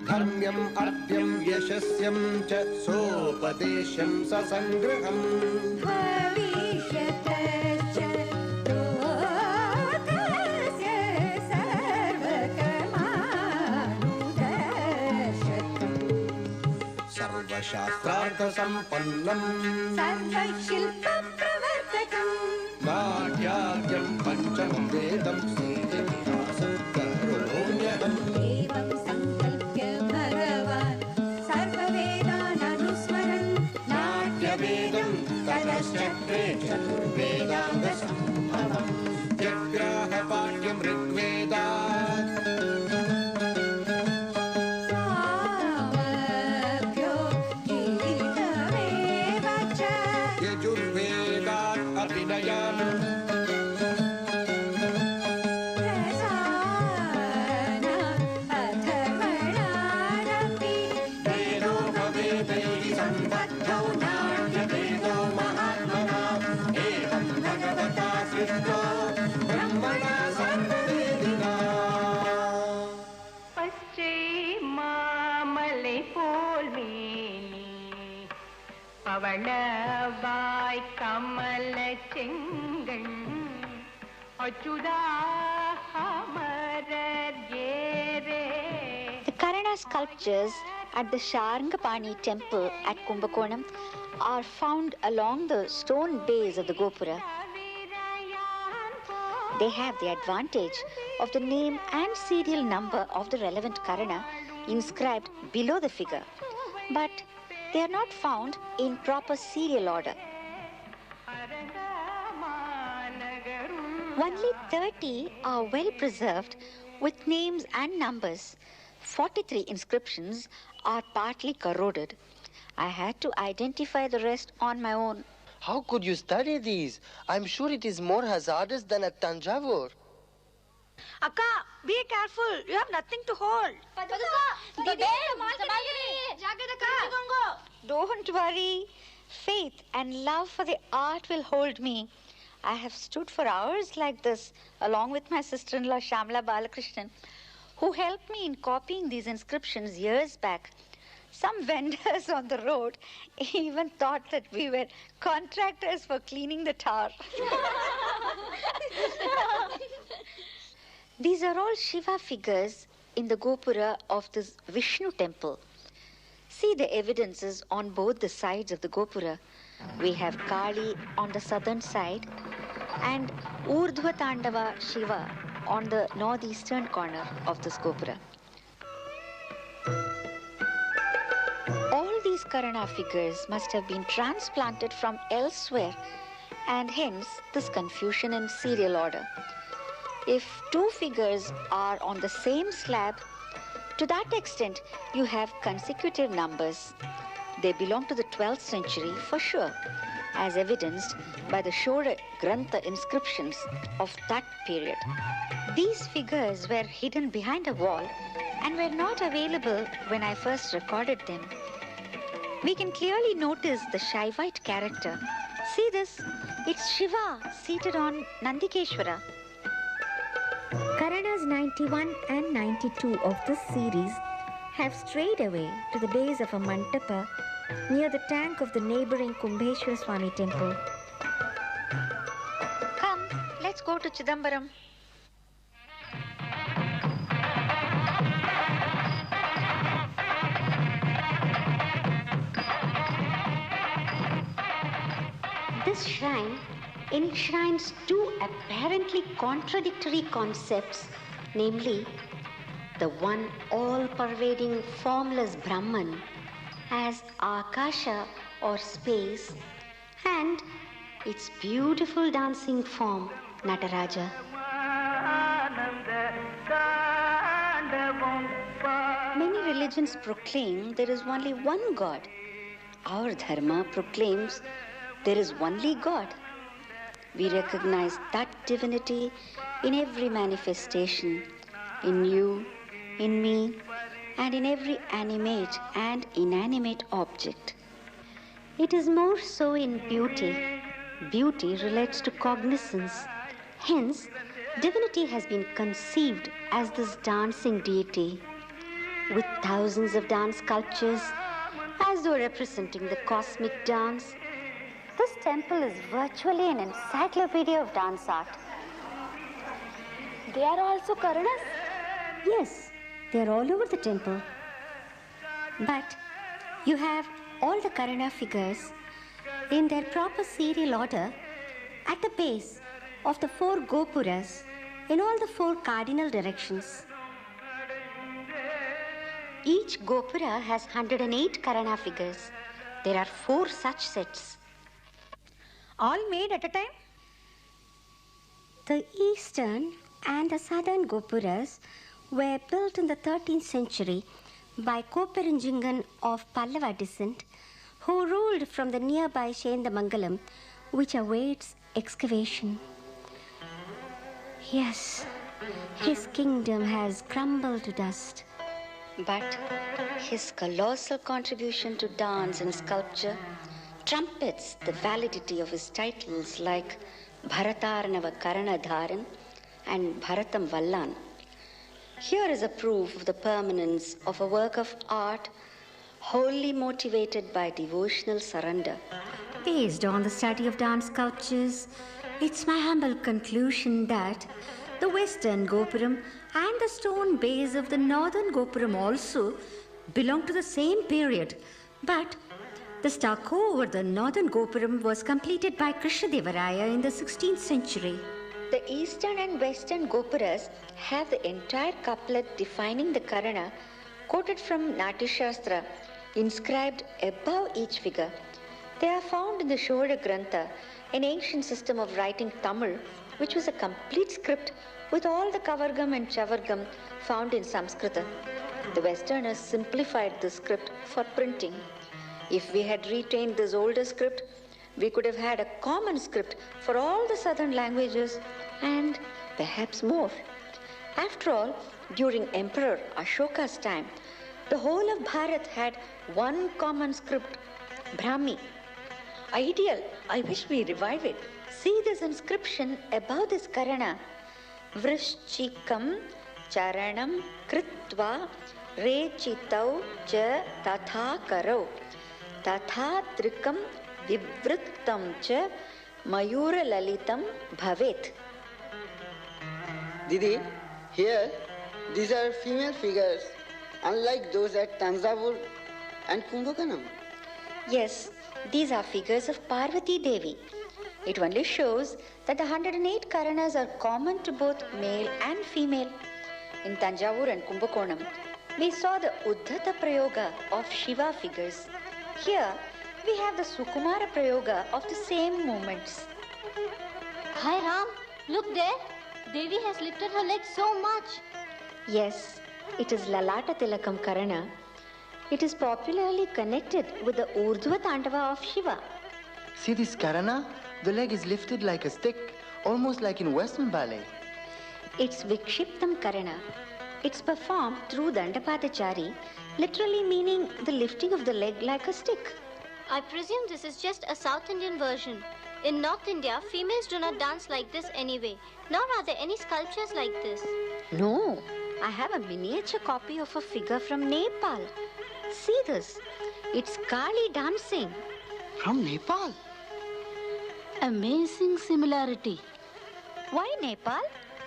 धर्म्यम् अर्ध्यं यशस्यं च सोपदेशं ससङ्ग्रहम् भविष्यतश्च लोकस्य सर्वकर्मानुदर्शतम् सर्वशास्त्रार्थसम्पन्नम् सर्वशिल्पप्रवर्तकम् नाट्याद्यं पञ्चमं वेदं श्रीनिवासं करोम्यहम् एवं सङ्कल्प्य भगवान् सर्ववेदान् अनुस्मरन् नाट्यवेदं ततश्चक्रे चतुर्वेदाङ्गसम्भवम् जग्राहपाठ्यं ऋग्वेदात् सामभ्यो गीतमेव च यजुर्वेदात् अभिनयान् रसान अथर्वणानपि वेदोपवेदैः सम्बद्धौ नाट्यवेदो महात्मना एवं भगवता सृष्टो ब्रह्मणा सर्ववेदिना பச்சை போல் மேனி பவளவாய் கமல செங்கண் அச்சுதா அமரர் ஏரே. The Karana sculptures at the Sharangapani temple at Kumbakonam are found along the stone base of the Gopura. They have the advantage of the name and serial number of the relevant Karana inscribed below the figure, but they are not found in proper serial order. Only 30 are well preserved with names and numbers. 43 inscriptions are partly corroded. I had to identify the rest on my own. How could you study these? I'm sure it is more hazardous than at Tanjavur. Akka, be careful. You have nothing to hold. Don't worry. Faith and love for the art will hold me. I have stood for hours like this along with my sister-in-law Shamla Balakrishnan, who helped me in copying these inscriptions years back. Some vendors on the road even thought that we were contractors for cleaning the tower. These are all Shiva figures in the Gopura of this Vishnu temple. See the evidences on both the sides of the Gopura. We have Kali on the southern side and Urdhva Tandava Shiva on the northeastern corner of this Gopura. All these Karana figures must have been transplanted from elsewhere, and hence this confusion in serial order. If two figures are on the same slab, to that extent you have consecutive numbers. They belong to the 12th century for sure, as evidenced by the Shora Grantha inscriptions of that period. These figures were hidden behind a wall and were not available when I first recorded them. We can clearly notice the Shaivite character. See this? It's Shiva seated on Nandikeshwara. Karanas 91 and 92 of this series have strayed away to the base of a mantapa near the tank of the neighboring Kumbheshwara Swami temple. Come, let's go to Chidambaram. This shrine enshrines two apparently contradictory concepts, namely the one all-pervading formless Brahman as Akasha or space and its beautiful dancing form, Nataraja. Many religions proclaim there is only one God. Our dharma proclaims there is only God. We recognize that divinity in every manifestation, in you, in me, and in every animate and inanimate object. It is more so in beauty. Beauty relates to cognizance. Hence, divinity has been conceived as this dancing deity. with thousands of dance sculptures as though representing the cosmic dance. This temple is virtually an encyclopedia of dance art. They are also Karanas? Yes, they are all over the temple. But you have all the Karana figures in their proper serial order at the base of the 4 gopuras in all the 4 cardinal directions. Each gopura has 108 Karana figures. There are 4 such sets. All made at a time? The eastern and the southern gopuras were built in the 13th century by Koperanjingan of Pallava descent, who ruled from the nearby Shendamangalam, which awaits excavation. Yes, his kingdom has crumbled to dust. But his colossal contribution to dance and sculpture trumpets the validity of his titles like Bharatarnava Karanadharan and Bharatam Vallan. Here is a proof of the permanence of a work of art wholly motivated by devotional surrender. Based on the study of dance sculptures, it's my humble conclusion that the western Gopuram and the stone base of the northern Gopuram also belong to the same period, but the stucco over the northern Gopuram was completed by Krishnadevaraya in the 16th century. The eastern and western Gopuras have the entire couplet defining the Karana quoted from Natya Sastra inscribed above each figure. They are found in the Shoda Grantha, an ancient system of writing Tamil, which was a complete script with all the Kavargam and Chavargam found in Sanskrita. The Westerners simplified the script for printing. If we had retained this older script, we could have had a common script for all the southern languages and perhaps more. After all, during Emperor Ashoka's time, the whole of Bharat had one common script, Brahmi. Ideal. I wish we revive it. See this inscription above this Karana. Vrishchikam charanam kritva rechitau cha tatha karau. Tatha trikam vivrittam cha mayura lalitam bhavet. Didi, here, these are female figures, unlike those at Tanjavur and Kumbhakonam. Yes, these are figures of Parvati Devi. It only shows that the 108 Karanas are common to both male and female. In Tanjavur and Kumbhakonam, we saw the Uddhata Prayoga of Shiva figures. Here, we have the Sukumara Prayoga of the same movements. Hi Ram, look there. Devi has lifted her legs so much. Yes, it is Lalata Tilakam Karana. It is popularly connected with the Urdhva Tandava of Shiva. See this Karana? The leg is lifted like a stick, almost like in Western ballet. It's Vikshiptam Karana. It's performed through Dandapadachari, literally meaning the lifting of the leg like a stick. I presume this is just a South Indian version. In North India, females do not dance like this anyway, nor are there any sculptures like this. No, I have a miniature copy of a figure from Nepal. See this. It's Kali dancing. From Nepal? Amazing similarity. Why Nepal?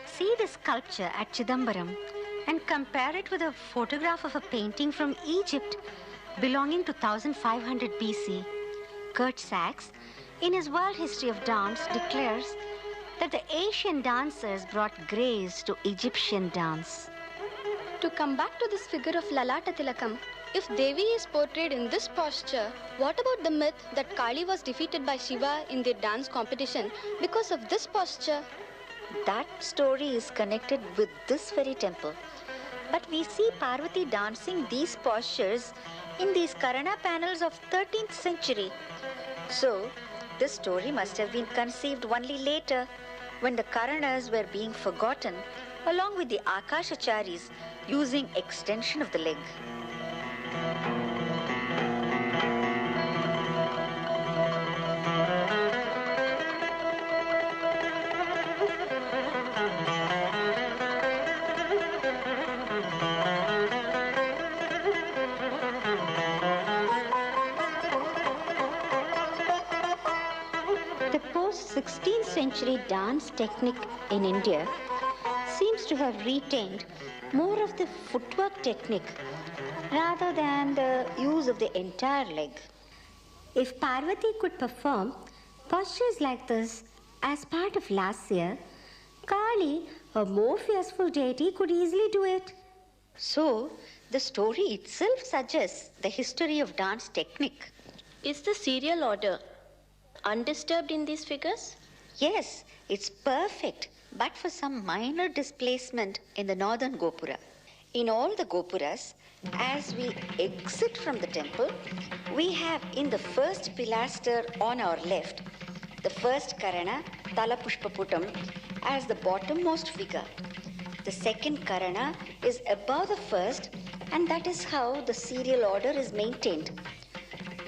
See this sculpture at Chidambaram and compare it with a photograph of a painting from Egypt belonging to 1500 BC. Kurt Sachs, in his World History of Dance, declares that the Asian dancers brought grace to Egyptian dance. To come back to this figure of Lalata Tilakam, if Devi is portrayed in this posture, what about the myth that Kali was defeated by Shiva in their dance competition because of this posture? That story is connected with this very temple. But we see Parvati dancing these postures in these Karana panels of 13th century. So, this story must have been conceived only later, when the Karanas were being forgotten, along with the Akashacharis using extension of the leg. 16th century dance technique in India seems to have retained more of the footwork technique rather than the use of the entire leg. If Parvati could perform postures like this as part of Lasya, Kali, a more fearful deity, could easily do it. So, the story itself suggests the history of dance technique. Is the serial order undisturbed in these figures? Yes, it's perfect, but for some minor displacement in the northern Gopura. In all the Gopuras, as we exit from the temple, we have in the first pilaster on our left, the first Karana, Talapushpaputam, as the bottommost figure. The second Karana is above the first, and that is how the serial order is maintained.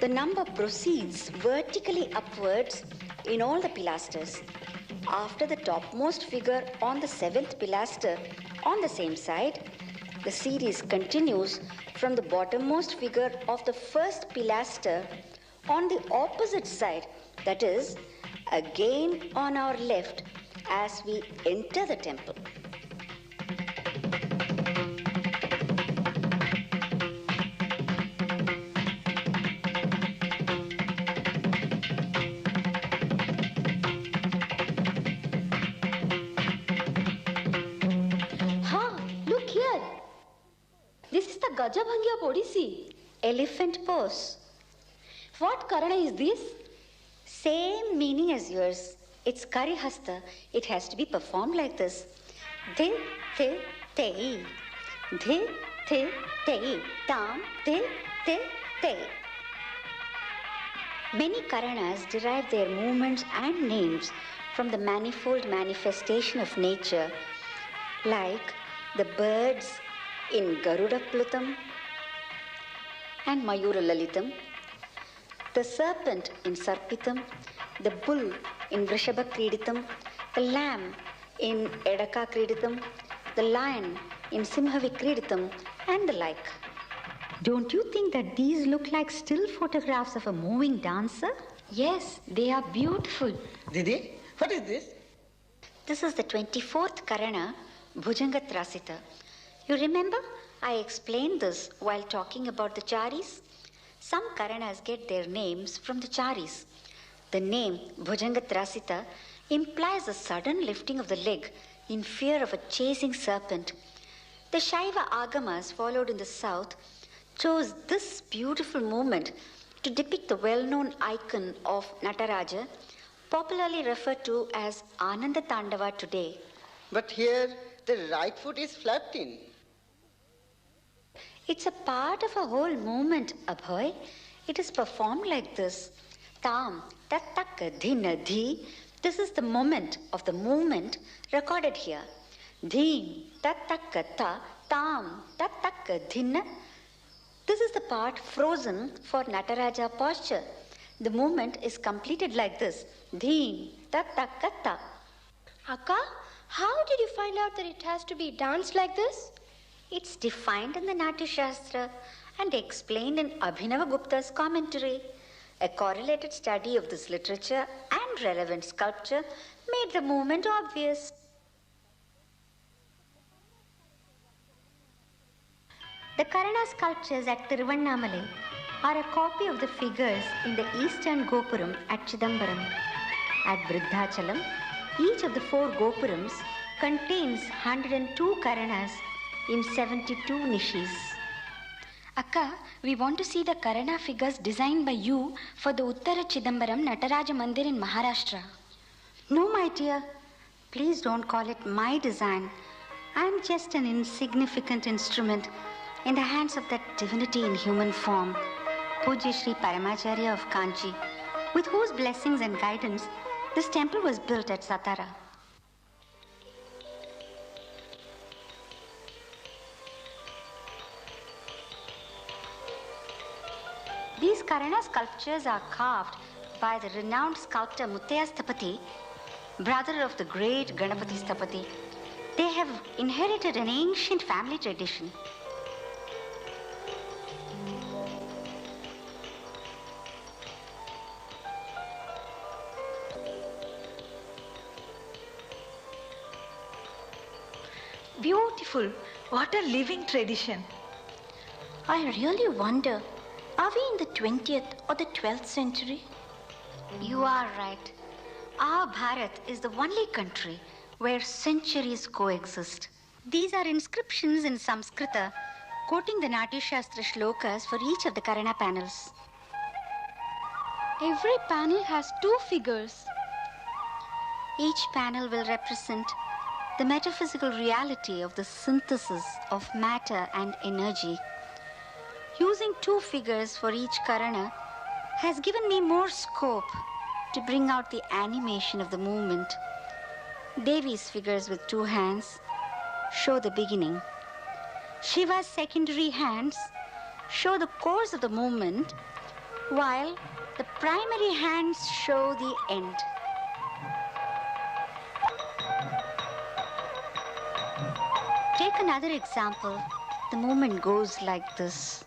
The number proceeds vertically upwards in all the pilasters. After the topmost figure on the seventh pilaster on the same side, the series continues from the bottommost figure of the first pilaster on the opposite side, that is, again on our left as we enter the temple. Gajabhangya Odissi. Elephant pose. What Karana is this? Same meaning as yours. It's Karihasta. It has to be performed like this. Dhil, thil, tei. Dhil, thil, tei. Tam, dhil, thil, tei. Many Karanas derive their movements and names from the manifold manifestation of nature, like the birds in Garuda Plutam and Mayura Lalitam, the serpent in Sarpitam, the bull in Vrishabha Kriditam, the lamb in Edaka Kriditam, the lion in Simhavi Kriditam, and the like. Don't you think that these look like still photographs of a moving dancer? Yes, they are beautiful. Didi, what is this? This is the 24th Karana, Bhujangatrasita. You remember, I explained this while talking about the charis. Some Karanas get their names from the charis. The name Bhujangatrasita implies a sudden lifting of the leg in fear of a chasing serpent. The Shaiva Agamas followed in the south chose this beautiful movement to depict the well-known icon of Nataraja, popularly referred to as Ananda Tandava today. But here the right foot is flapped in. It's a part of a whole movement, Abhay. It is performed like this. Tam, tataka, dhina, dhi. This is the moment of the movement recorded here. Dhin, tataka, ta, tam, tataka, dhina. This is the part frozen for Nataraja posture. The movement is completed like this. Dhin, tataka, ta. Akka, how did you find out that it has to be danced like this? It's defined in the Natya Sastra and explained in Abhinava Gupta's commentary. A correlated study of this literature and relevant sculpture made the movement obvious. The Karana sculptures at Tiruvannamalai are a copy of the figures in the eastern Gopuram at Chidambaram. At Vriddhachalam, each of the 4 Gopurams contains 102 Karanas in 72 nishis. Akka, we want to see the Karana figures designed by you for the Uttara Chidambaram Nataraja Mandir in Maharashtra. No, my dear. Please don't call it my design. I'm just an insignificant instrument in the hands of that divinity in human form, Pujya Sri Paramacharya of Kanchi, with whose blessings and guidance this temple was built at Satara. These Karana sculptures are carved by the renowned sculptor Muttaya Sthapati, brother of the great Ganapati Sthapati. They have inherited an ancient family tradition. Beautiful. What a living tradition. I really wonder, are we in the 20th or the 12th century? You are right. Our Bharat is the only country where centuries coexist. These are inscriptions in Sanskrita, quoting the Natya Sastra shlokas for each of the Karana panels. Every panel has 2 figures. Each panel will represent the metaphysical reality of the synthesis of matter and energy. Using 2 figures for each Karana has given me more scope to bring out the animation of the movement. Devi's figures with 2 hands show the beginning. Shiva's secondary hands show the course of the movement, while the primary hands show the end. Take another example. The movement goes like this.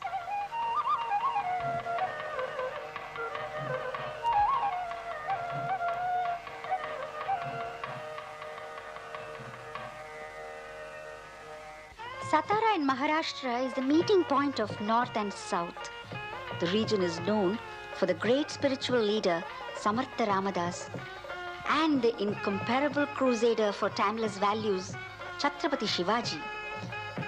Satara in Maharashtra is the meeting point of North and South. The region is known for the great spiritual leader Samartha Ramadas and the incomparable crusader for timeless values Chhatrapati Shivaji.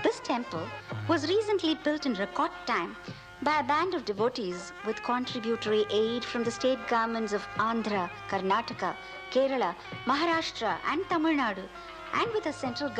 This temple was recently built in record time by a band of devotees with contributory aid from the state governments of Andhra, Karnataka, Kerala, Maharashtra and Tamil Nadu, and with a central